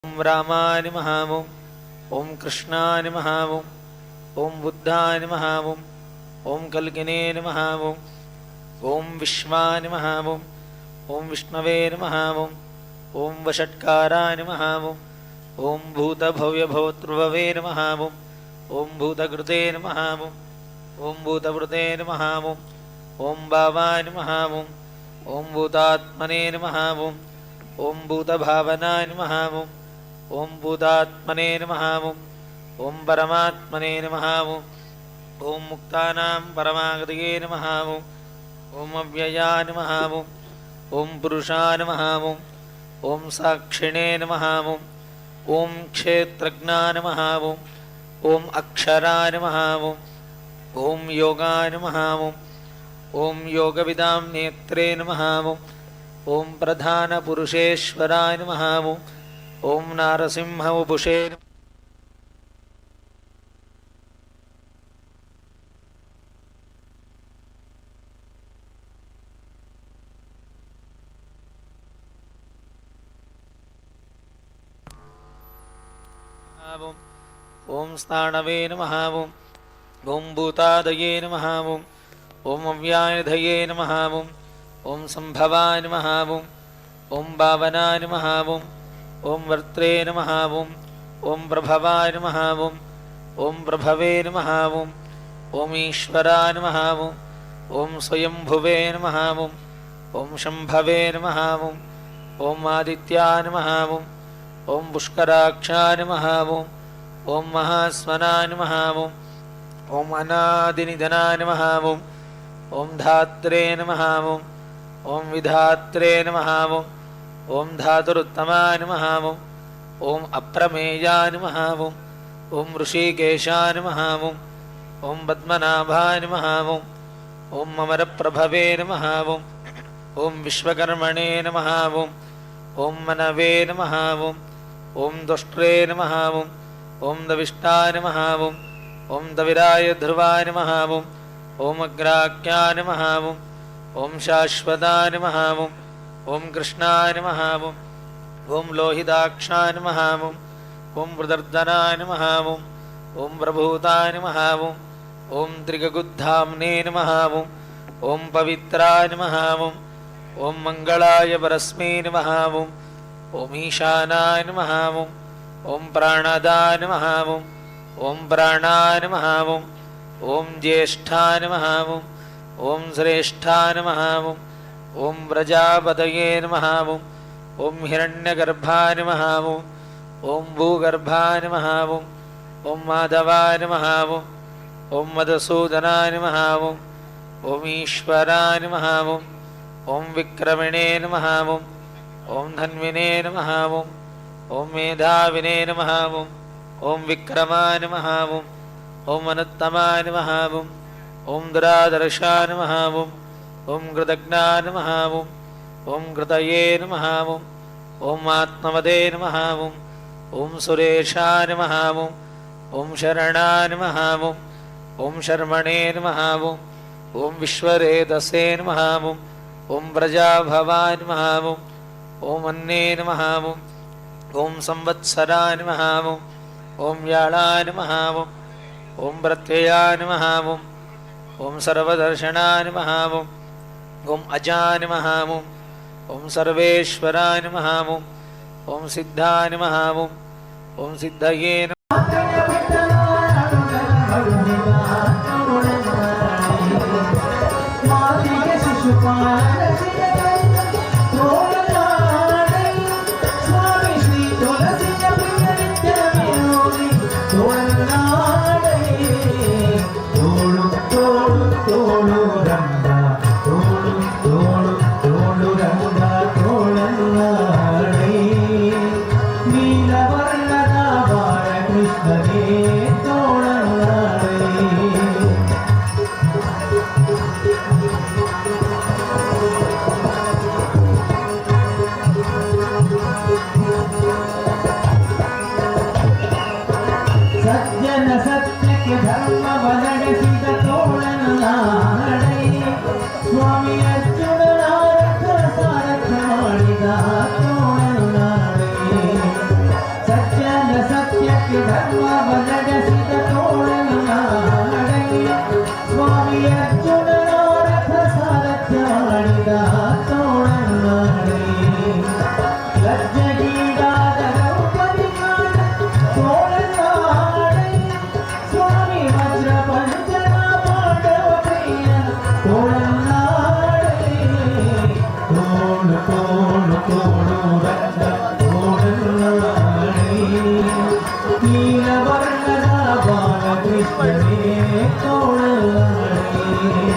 ओम रामाय नमः। ओम कृष्णाय नमः। ओम बुद्धाय नमः। ओम कल्किने नमः। ओम विश्वाय नमः। ओम विष्णवे नमः। ओम वषट्काराय नमः। ओम भूतभव्यभवतृभवे नमः। ओम भूतकृते नमः। ओम भूतवृते नमः। ओम भावाय नमः। ओम भूतात्मने नमः। ओम भूतभावनाय नमः। ओम भूतात्मने नमः। ओम परमात्मने नमः। ओम मुक्तानां परमागतये नमः। ओम अव्ययाय नमः। ओम पुरुषाय नमः। ओम साक्षिणे नमः। ओम क्षेत्रज्ञाय नमः। ओम अक्षराय नमः। ओम योगाय नमः। ओम योगविदां नेत्रे नमः। ओम प्रधानपुरुषेश्वराय नमः। ओम नारसिंहवपुषे ओम स्थाणवे नमः। ओम भूतादये नमः। ओम अव्यायधये नमः। ओम संभवाय नमः। ओम भावनाय नमः। ओम वर्त्रे नमः। ओम प्रभवाय नमः। ओम प्रभवे नमः। ओम ईश्वराय नमः। ओम स्वयंभुवे नमः। ओम शंभवे नमः। ओम आदित्याय नमः। ओम पुष्कराक्षाय नमः। ओम महास्वनाय नमः। ओम अनादिनिधनाय नमः। ओम धात्रे नमः। ओम विधात्रे नमः। ओम धातुरुत्तमाय नमः। ओम अप्रमेयाय नमः। ओम ऋषिकेशाय नमः। ओम पद्मनाभाय नमः। ओम अमरप्रभवे नमः। ओम विश्वकर्मणे नमः। ओम मनवे नमः। ओम दुष्ट्रे नमः। ओम दविष्टाय नमः। ओम दविराय ध्रुवाय नमः। ओम अग्राख्याय नमः। ओम शाश्वताय नमः। ओम कृष्णाय नमः। ओम लोहिताक्षाय नमः। ओम प्रदर्दनाय नमः। ओम प्रभूताय नमः। ओम त्रिगुद्धाम्ने नमः। ओम पवित्राय नमः। ओम मंगलाय परस्मै नमः। ओम ईशानाय नमः। ओम प्राणदाय नमः। ओम प्राणाय नमः। ओम ज्येष्ठाय नमः। ओम श्रेष्ठाय नमः। ओम प्रजापतये नमः। ओम हिरण्यगर्भाय नमः। ओम भूगर्भाय नमः। ओम माधवाय नमः। ओम मधुसूदनाय नमः। ओम ईश्वराय नमः। ओम विक्रमिणे नमः। ओम धन्विने नमः। ओम मेधाविने नमः। ओम विक्रमाय नमः। ओम अनुत्तमाय नमः। ओम दुरादर्शाय नमः। ओम कृतज्ञाय नमः। ओम कृतये नमः। ओम आत्मवदे नमः। ओम सुरेशाय नमः। ओम शरणाय नमः। ओम शर्मणे नमः। ओम विश्वरेतसे नमः। ओम प्रजाभवाय नमः। ओम अन्ने नमः। ओम संवत्सराय नमः। ओम व्याळाय नमः। ओम प्रत्ययाय नमः। ओम सर्वदर्शनाय नमः। ओम अजाय नमः। ओम सर्वेश्वराय नमः। ओम सिद्धाय नमः। ओम सिद्धये नमः। तोड़